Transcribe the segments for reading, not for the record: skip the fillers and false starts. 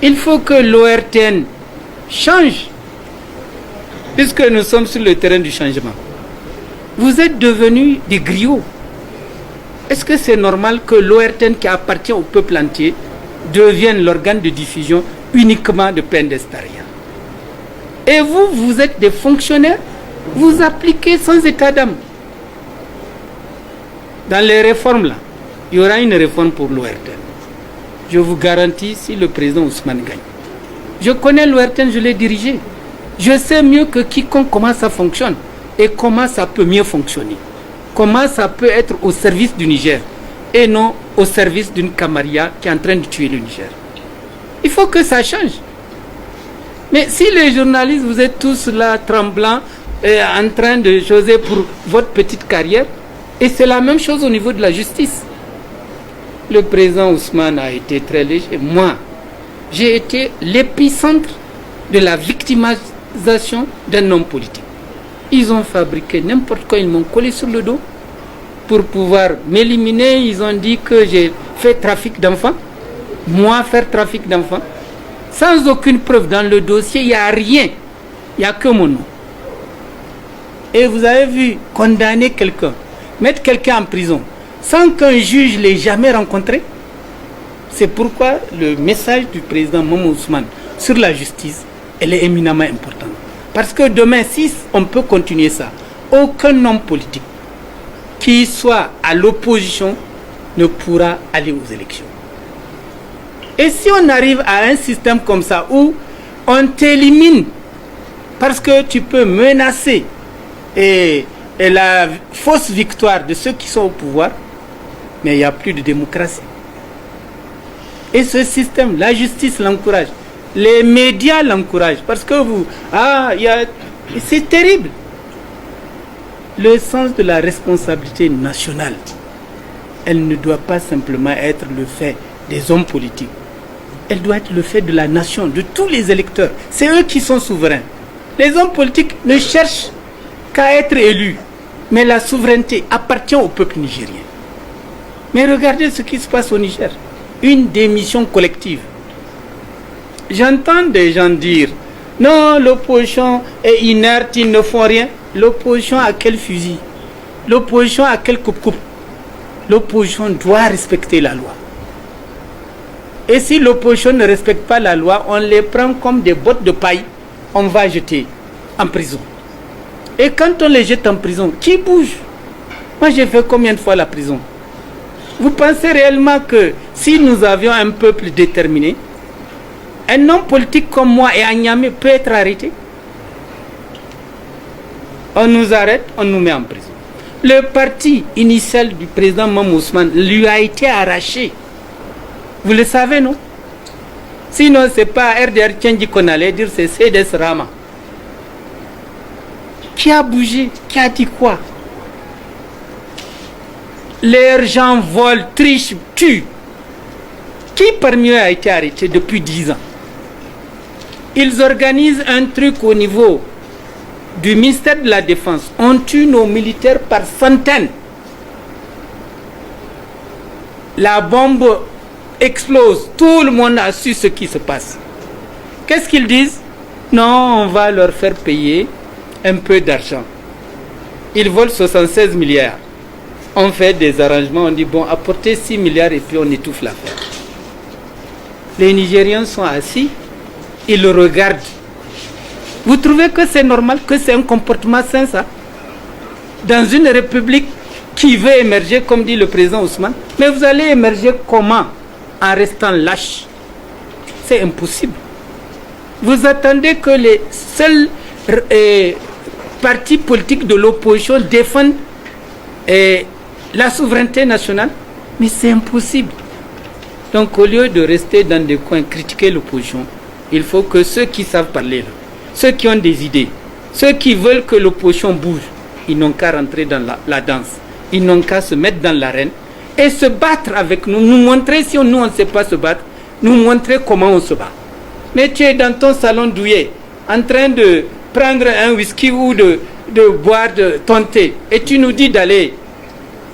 Il faut que l'ORTN change, puisque nous sommes sur le terrain du changement. Vous êtes devenus des griots. Est-ce que c'est normal que l'ORTN qui appartient au peuple entier devienne l'organe de diffusion uniquement de Pendestaria? Et vous, vous êtes des fonctionnaires, vous appliquez sans état d'âme. Dans les réformes là, il y aura une réforme pour l'ORTN. Je vous garantis, si le président Ousmane gagne. Je connais l'ORTN, je l'ai dirigé. Je sais mieux que quiconque comment ça fonctionne et comment ça peut mieux fonctionner. Comment ça peut être au service du Niger et non au service d'une camarilla qui est en train de tuer le Niger. Il faut que ça change. Mais si les journalistes, vous êtes tous là tremblants et en train de choisir pour votre petite carrière, et c'est la même chose au niveau de la justice. Le président Ousmane a été très léger. Moi, j'ai été l'épicentre de la victimisation d'un homme politique. Ils ont fabriqué n'importe quoi, ils m'ont collé sur le dos pour pouvoir m'éliminer. Ils ont dit que j'ai fait trafic d'enfants. Moi, faire trafic d'enfants. Sans aucune preuve dans le dossier, il n'y a rien. Il n'y a que mon nom. Et vous avez vu condamner quelqu'un, mettre quelqu'un en prison, sans qu'un juge ne l'ait jamais rencontré. C'est pourquoi le message du président Maman Ousmane sur la justice, elle est éminemment importante. Parce que demain, si on peut continuer ça, aucun homme politique qui soit à l'opposition ne pourra aller aux élections. Et si on arrive à un système comme ça où on t'élimine parce que tu peux menacer et la fausse victoire de ceux qui sont au pouvoir, mais il n'y a plus de démocratie. Et ce système, la justice l'encourage, les médias l'encouragent, parce que c'est terrible. Le sens de la responsabilité nationale, elle ne doit pas simplement être le fait des hommes politiques. Elle doit être le fait de la nation, de tous les électeurs. C'est eux qui sont souverains. Les hommes politiques ne cherchent qu'à être élus, mais la souveraineté appartient au peuple nigérien. Mais regardez ce qui se passe au Niger. Une démission collective. J'entends des gens dire non, l'opposition est inerte, ils ne font rien. L'opposition a quel fusil? L'opposition a quel coupe-coupe? L'opposition doit respecter la loi. Et si l'opposition ne respecte pas la loi, on les prend comme des bottes de paille, on va jeter en prison. Et quand on les jette en prison, qui bouge? Moi, j'ai fait combien de fois la prison? Vous pensez réellement que si nous avions un peuple déterminé, un homme politique comme moi et Agname peut être arrêté? On nous arrête, on nous met en prison. Le parti initial du président Maman Ousmane lui a été arraché. Vous le savez, non? Sinon, ce n'est pas RDR Tchendji qu'on allait dire, c'est CDS Rama. Qui a bougé? Qui a dit quoi? Les gens volent, trichent, tuent. Qui parmi eux a été arrêté depuis 10 ans? Ils organisent un truc au niveau du ministère de la Défense. On tue nos militaires par centaines. La bombe explose. Tout le monde a su ce qui se passe. Qu'est-ce qu'ils disent? Non, on va leur faire payer un peu d'argent. Ils volent 76 milliards. On fait des arrangements, on dit bon, apportez 6 milliards et puis on étouffe l'affaire. Les Nigériens sont assis, ils le regardent. Vous trouvez que c'est normal, que c'est un comportement sain, ça? Dans une république qui veut émerger, comme dit le président Ousmane, mais vous allez émerger comment? En restant lâche. C'est impossible. Vous attendez que les seuls partis politiques de l'opposition défendent la souveraineté nationale? Mais c'est impossible. Donc au lieu de rester dans des coins, critiquer l'opposition, il faut que ceux qui savent parler, là, ceux qui ont des idées, ceux qui veulent que l'opposition bouge, ils n'ont qu'à rentrer dans la danse. Ils n'ont qu'à se mettre dans l'arène et se battre avec nous, nous montrer, si nous on ne sait pas se battre, nous montrer comment on se bat. Mais tu es dans ton salon douillet, en train de prendre un whisky ou de boire ton thé, et tu nous dis d'aller.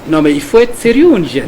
Non mais il faut être sérieux au Niger.